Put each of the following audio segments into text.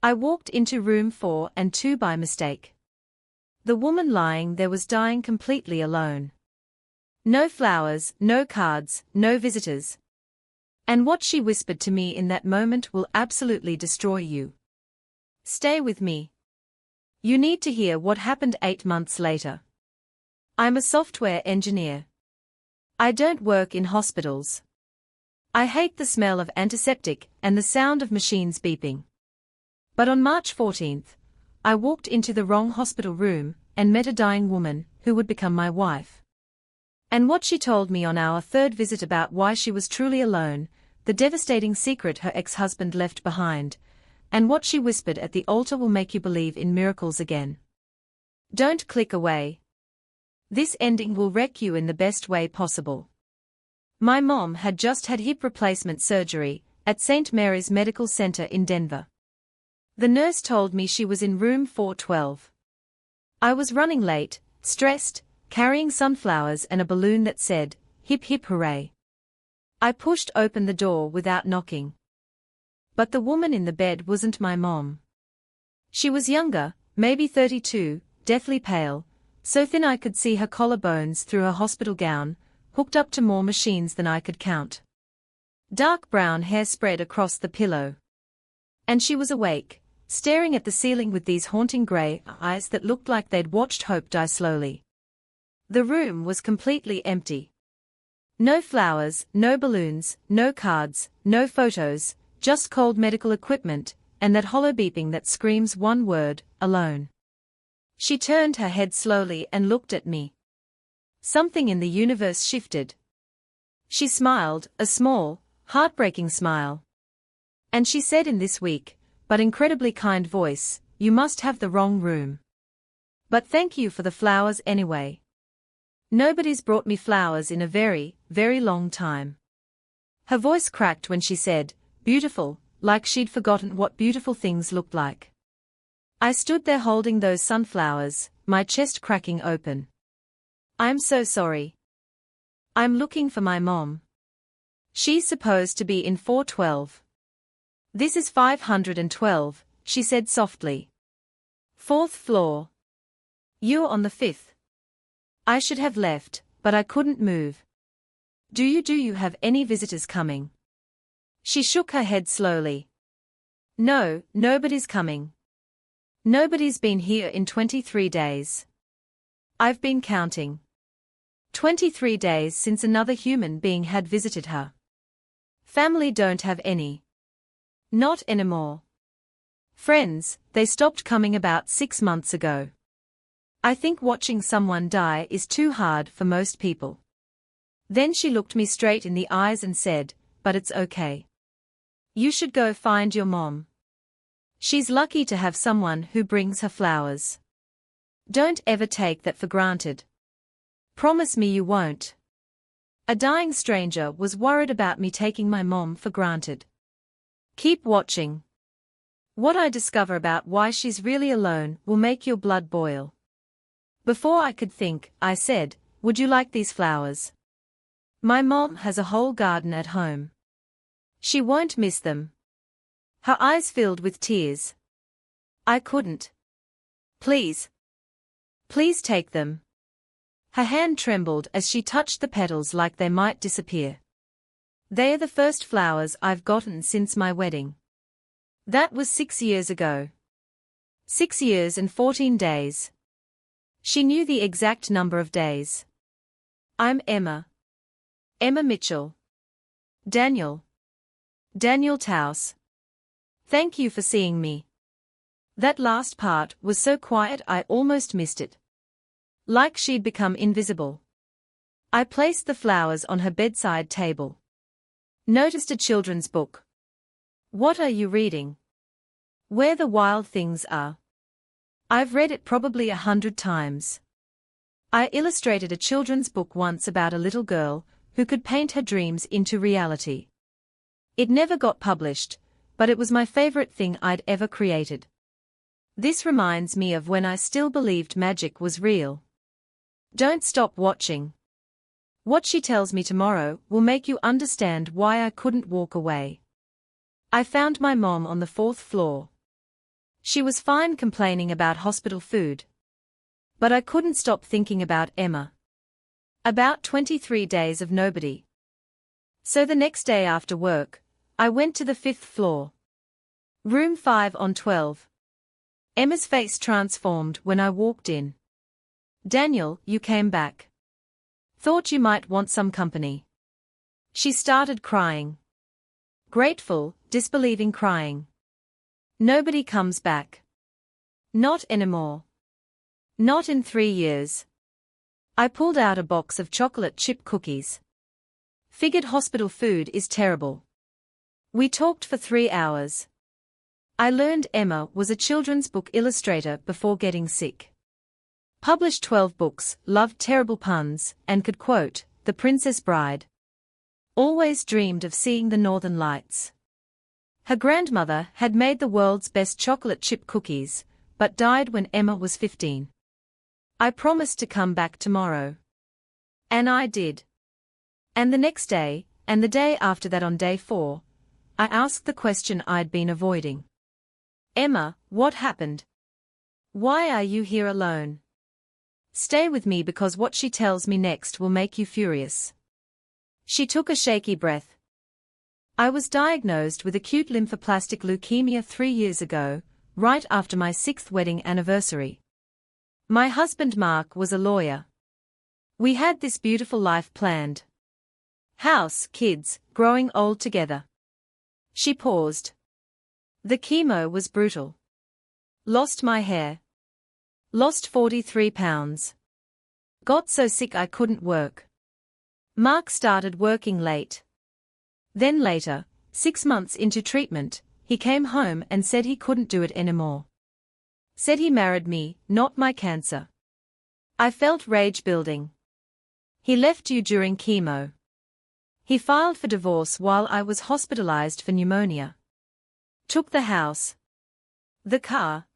I walked into room 4 and 2 by mistake. The woman lying there was dying completely alone. No flowers, no cards, no visitors. And what she whispered to me in that moment will absolutely destroy you. Stay with me. You need to hear what happened 8 months later. I'm a software engineer. I don't work in hospitals. I hate the smell of antiseptic and the sound of machines beeping. But on March 14th, I walked into the wrong hospital room and met a dying woman who would become my wife. And what she told me on our third visit about why she was truly alone, the devastating secret her ex-husband left behind, and what she whispered at the altar will make you believe in miracles again. Don't click away. This ending will wreck you in the best way possible. My mom had just had hip replacement surgery at St. Mary's Medical Center in Denver. The nurse told me she was in room 412. I was running late, stressed, carrying sunflowers and a balloon that said, "Hip hip hooray." I pushed open the door without knocking. But the woman in the bed wasn't my mom. She was younger, maybe 32, deathly pale, so thin I could see her collarbones through her hospital gown, hooked up to more machines than I could count. Dark brown hair spread across the pillow. And she was awake, staring at the ceiling with these haunting grey eyes that looked like they'd watched hope die slowly. The room was completely empty. No flowers, no balloons, no cards, no photos, just cold medical equipment, and that hollow beeping that screams one word, alone. She turned her head slowly and looked at me. Something in the universe shifted. She smiled, a small, heartbreaking smile. And she said in this weak, but incredibly kind voice, "You must have the wrong room. But thank you for the flowers anyway. Nobody's brought me flowers in a very, very long time." Her voice cracked when she said, "Beautiful," like she'd forgotten what beautiful things looked like. I stood there holding those sunflowers, my chest cracking open. "I'm so sorry. I'm looking for my mom. She's supposed to be in 412. This is 512, she said softly. 4th floor. You're on the 5th. I should have left, but I couldn't move. Do you have any visitors coming?" She shook her head slowly. "No, nobody's coming. Nobody's been here in 23 days. I've been counting. 23 days since another human being had visited her. Family don't have any. Not anymore. Friends, they stopped coming about 6 months ago. I think watching someone die is too hard for most people." Then she looked me straight in the eyes and said, "But it's okay. You should go find your mom. She's lucky to have someone who brings her flowers. Don't ever take that for granted. Promise me you won't." A dying stranger was worried about me taking my mom for granted. Keep watching. What I discover about why she's really alone will make your blood boil. Before I could think, I said, "Would you like these flowers? My mom has a whole garden at home. She won't miss them." Her eyes filled with tears. I couldn't. "Please. Please take them." Her hand trembled as she touched the petals like they might disappear. "They are the first flowers I've gotten since my wedding. That was 6 years ago. 6 years and 14 days. She knew the exact number of days. "I'm Emma. Emma Mitchell. Daniel. Daniel Taus. Thank you for seeing me." That last part was so quiet I almost missed it. Like she'd become invisible. I placed the flowers on her bedside table. Noticed a children's book. "What are you reading?" "Where the Wild Things Are." I've read it probably 100 times. I illustrated a children's book once about a little girl who could paint her dreams into reality. It never got published, but it was my favorite thing I'd ever created. This reminds me of when I still believed magic was real. Don't stop watching. What she tells me tomorrow will make you understand why I couldn't walk away. I found my mom on the 4th floor. She was fine complaining about hospital food. But I couldn't stop thinking about Emma. About 23 days of nobody. So the next day after work, I went to the 5th floor. Room 5 on 12. Emma's face transformed when I walked in. "Daniel, you came back. Thought you might want some company." She started crying. Grateful, disbelieving crying. "Nobody comes back. Not anymore. Not in 3 years." I pulled out a box of chocolate chip cookies. Figured hospital food is terrible. We talked for 3 hours. I learned Emma was a children's book illustrator before getting sick. Published 12 books, loved terrible puns, and could quote The Princess Bride. Always dreamed of seeing the Northern Lights. Her grandmother had made the world's best chocolate chip cookies, but died when Emma was 15. I promised to come back tomorrow. And I did. And the next day, and the day after that on day 4, I asked the question I'd been avoiding. "Emma, what happened? Why are you here alone? Stay with me because what she tells me next will make you furious." She took a shaky breath. "I was diagnosed with acute lymphoplastic leukemia 3 years ago, right after my 6th wedding anniversary. My husband Mark was a lawyer. We had this beautiful life planned. House, kids, growing old together." She paused. "The chemo was brutal. Lost my hair. Lost 43 pounds. Got so sick I couldn't work. Mark started working late. Then later, 6 months into treatment, he came home and said he couldn't do it anymore. Said he married me, not my cancer. I felt rage building. He left you during chemo. He filed for divorce while I was hospitalized for pneumonia. Took the house. The car.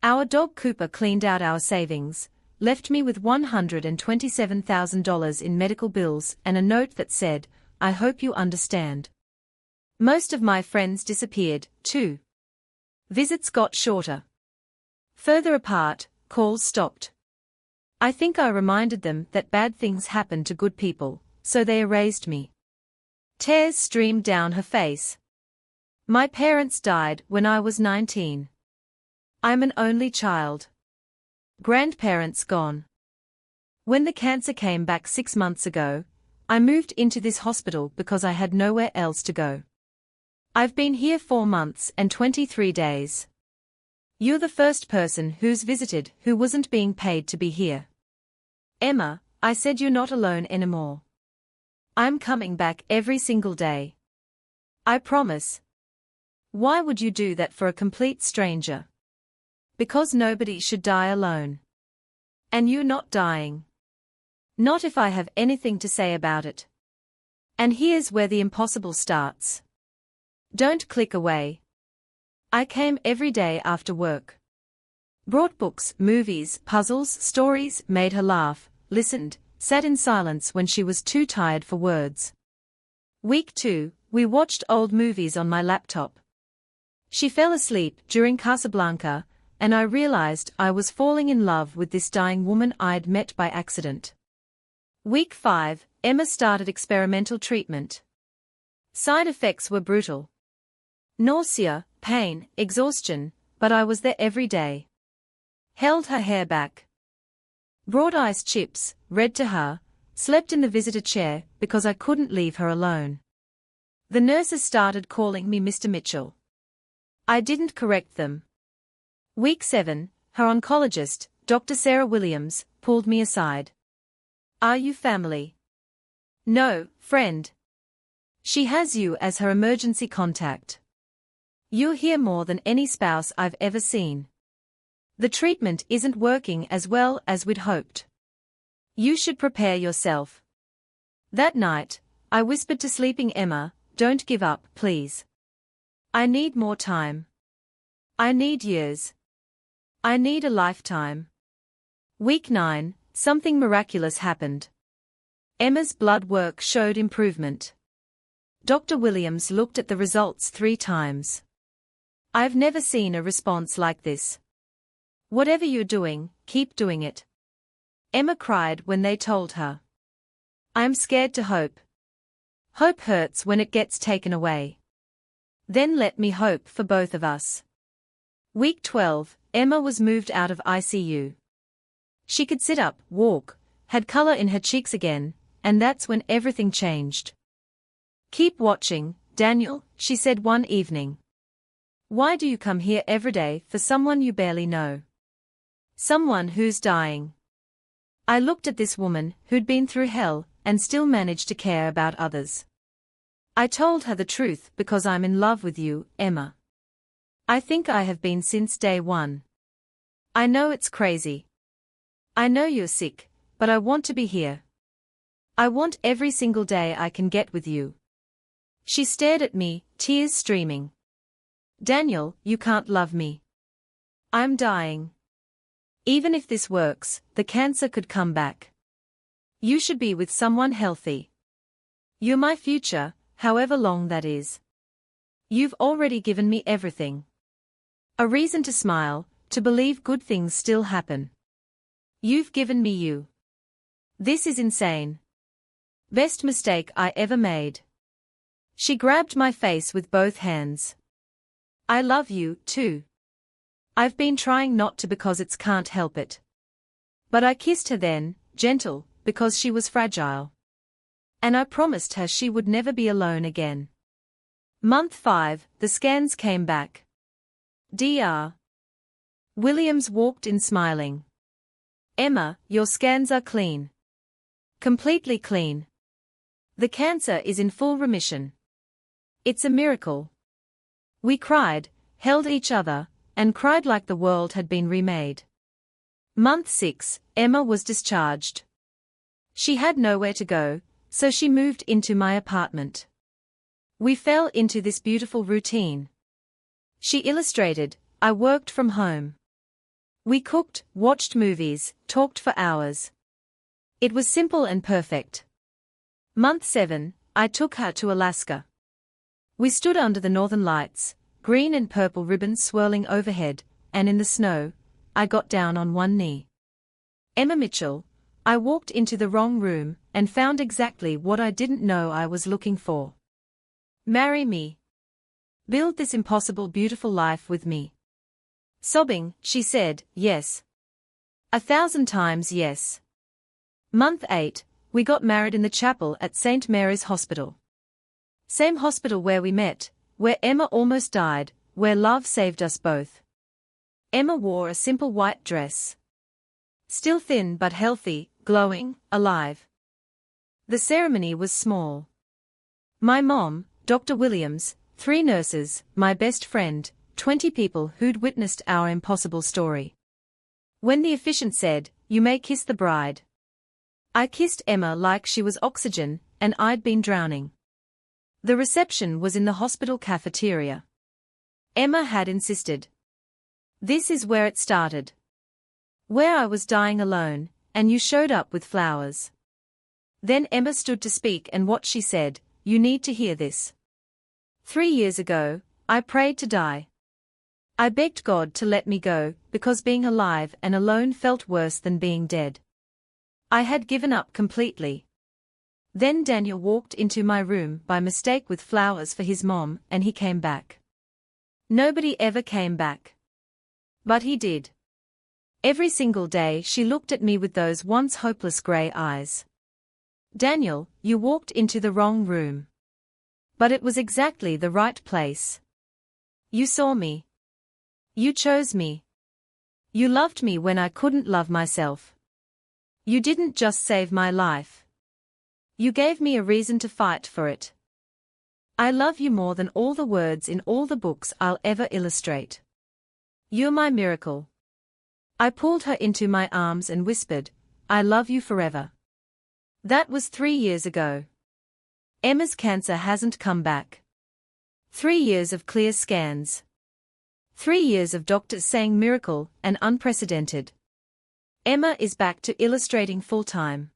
Our dog Cooper cleaned out our savings, left me with $127,000 in medical bills and a note that said, 'I hope you understand.' Most of my friends disappeared, too. Visits got shorter. Further apart, calls stopped. I think I reminded them that bad things happen to good people, so they erased me." Tears streamed down her face. "My parents died when I was 19. I'm an only child. Grandparents gone. When the cancer came back 6 months ago, I moved into this hospital because I had nowhere else to go. I've been here 4 months and 23 days. You're the first person who's visited who wasn't being paid to be here. Emma, I said you're not alone anymore. I'm coming back every single day. I promise." "Why would you do that for a complete stranger?" "Because nobody should die alone. And you're not dying. Not if I have anything to say about it. And here's where the impossible starts. Don't click away. I came every day after work. Brought books, movies, puzzles, stories, made her laugh, listened, sat in silence when she was too tired for words. Week 2, we watched old movies on my laptop. She fell asleep during Casablanca, and I realized I was falling in love with this dying woman I'd met by accident. Week 5, Emma started experimental treatment. Side effects were brutal. Nausea, pain, exhaustion, but I was there every day. Held her hair back. Brought ice chips, read to her, slept in the visitor chair because I couldn't leave her alone. The nurses started calling me Mr. Mitchell. I didn't correct them. Week 7, her oncologist, Dr. Sarah Williams, pulled me aside. "Are you family?" "No, friend. She has you as her emergency contact. You're here more than any spouse I've ever seen. The treatment isn't working as well as we'd hoped. You should prepare yourself." That night, I whispered to sleeping Emma, "Don't give up, please. I need more time. I need years. I need a lifetime." Week 9, something miraculous happened. Emma's blood work showed improvement. Dr. Williams looked at the results 3 times. I've never seen a response like this. Whatever you're doing, keep doing it. Emma cried when they told her. I'm scared to hope. Hope hurts when it gets taken away. Then let me hope for both of us. Week 12, Emma was moved out of ICU. She could sit up, walk, had color in her cheeks again, and that's when everything changed. Keep watching, Daniel, she said one evening. Why do you come here every day for someone you barely know? Someone who's dying. I looked at this woman who'd been through hell and still managed to care about others. I told her the truth because I'm in love with you, Emma. I think I have been since day one. I know it's crazy. I know you're sick, but I want to be here. I want every single day I can get with you. She stared at me, tears streaming. Daniel, you can't love me. I'm dying. Even if this works, the cancer could come back. You should be with someone healthy. You're my future, however long that is. You've already given me everything. A reason to smile, to believe good things still happen. You've given me you. This is insane. Best mistake I ever made. She grabbed my face with both hands. I love you, too. I've been trying not to because it's can't help it. But I kissed her then, gentle, because she was fragile. And I promised her she would never be alone again. Month 5, the scans came back. Dr. Williams walked in smiling. Emma, your scans are clean. Completely clean. The cancer is in full remission. It's a miracle. We cried, held each other, and cried like the world had been remade. Month 6, Emma was discharged. She had nowhere to go, so she moved into my apartment. We fell into this beautiful routine. She illustrated, I worked from home. We cooked, watched movies, talked for hours. It was simple and perfect. Month 7, I took her to Alaska. We stood under the northern lights, green and purple ribbons swirling overhead, and in the snow, I got down on one knee. Emma Mitchell, I walked into the wrong room and found exactly what I didn't know I was looking for. Marry me. Build this impossible beautiful life with me. Sobbing, she said, yes. 1,000 times yes. Month 8, we got married in the chapel at St. Mary's Hospital. Same hospital where we met, where Emma almost died, where love saved us both. Emma wore a simple white dress. Still thin but healthy, glowing, alive. The ceremony was small. My mom, Dr. Williams, 3 nurses, my best friend, 20 people who'd witnessed our impossible story. When the officiant said, you may kiss the bride. I kissed Emma like she was oxygen, and I'd been drowning. The reception was in the hospital cafeteria. Emma had insisted. This is where it started. Where I was dying alone, and you showed up with flowers. Then Emma stood to speak, and what she said, you need to hear this. 3 years ago, I prayed to die. I begged God to let me go, because being alive and alone felt worse than being dead. I had given up completely. Then Daniel walked into my room by mistake with flowers for his mom, and he came back. Nobody ever came back. But he did. Every single day she looked at me with those once hopeless grey eyes. Daniel, you walked into the wrong room. But it was exactly the right place. You saw me. You chose me. You loved me when I couldn't love myself. You didn't just save my life. You gave me a reason to fight for it. I love you more than all the words in all the books I'll ever illustrate. You're my miracle. I pulled her into my arms and whispered, I love you forever. That was 3 years ago. Emma's cancer hasn't come back. 3 years of clear scans. 3 years of doctors saying miracle and unprecedented. Emma is back to illustrating full-time.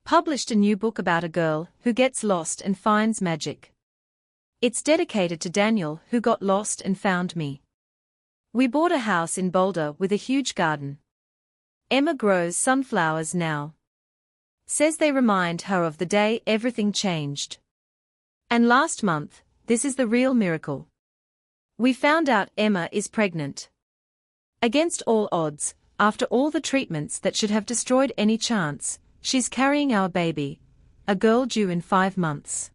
Published a new book about a girl who gets lost and finds magic. It's dedicated to Daniel, who got lost and found me. We bought a house in Boulder with a huge garden. Emma grows sunflowers now. Says they remind her of the day everything changed. And last month, this is the real miracle. We found out Emma is pregnant. Against all odds, after all the treatments that should have destroyed any chance, she's carrying our baby, a girl due in 5 months.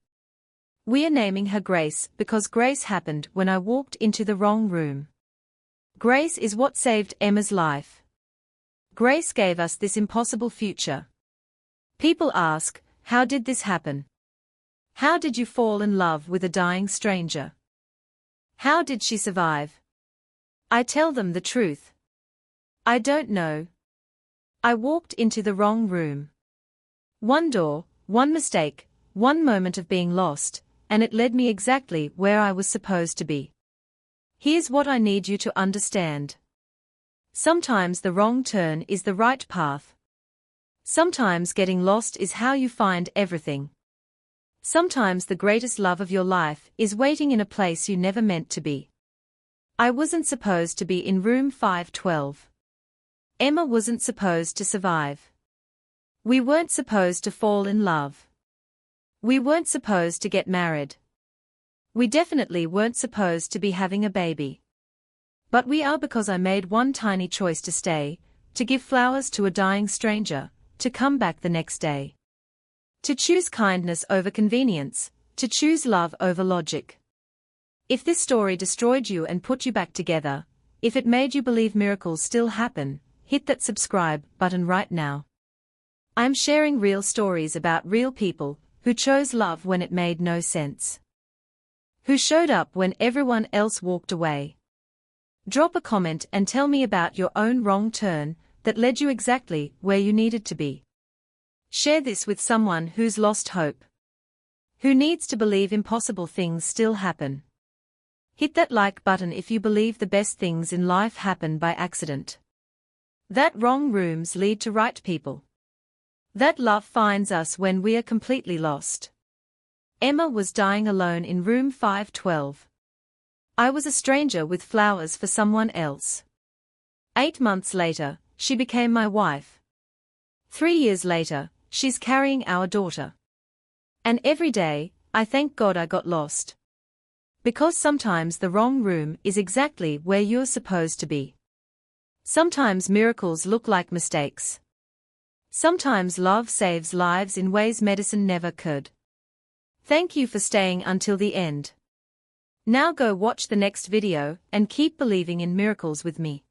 We are naming her Grace because Grace happened when I walked into the wrong room. Grace is what saved Emma's life. Grace gave us this impossible future. People ask, how did this happen? How did you fall in love with a dying stranger? How did she survive? I tell them the truth. I don't know. I walked into the wrong room. One door, one mistake, one moment of being lost, and it led me exactly where I was supposed to be. Here's what I need you to understand. Sometimes the wrong turn is the right path. Sometimes getting lost is how you find everything. Sometimes the greatest love of your life is waiting in a place you never meant to be. I wasn't supposed to be in room 512. Emma wasn't supposed to survive. We weren't supposed to fall in love. We weren't supposed to get married. We definitely weren't supposed to be having a baby. But we are because I made one tiny choice to stay, to give flowers to a dying stranger, to come back the next day. To choose kindness over convenience, to choose love over logic. If this story destroyed you and put you back together, if it made you believe miracles still happen, hit that subscribe button right now. I'm sharing real stories about real people who chose love when it made no sense. Who showed up when everyone else walked away. Drop a comment and tell me about your own wrong turn that led you exactly where you needed to be. Share this with someone who's lost hope. Who needs to believe impossible things still happen. Hit that like button if you believe the best things in life happen by accident. That wrong rooms lead to right people. That love finds us when we are completely lost. Emma was dying alone in room 512. I was a stranger with flowers for someone else. 8 months later, she became my wife. 3 years later, she's carrying our daughter. And every day, I thank God I got lost. Because sometimes the wrong room is exactly where you're supposed to be. Sometimes miracles look like mistakes. Sometimes love saves lives in ways medicine never could. Thank you for staying until the end. Now go watch the next video and keep believing in miracles with me.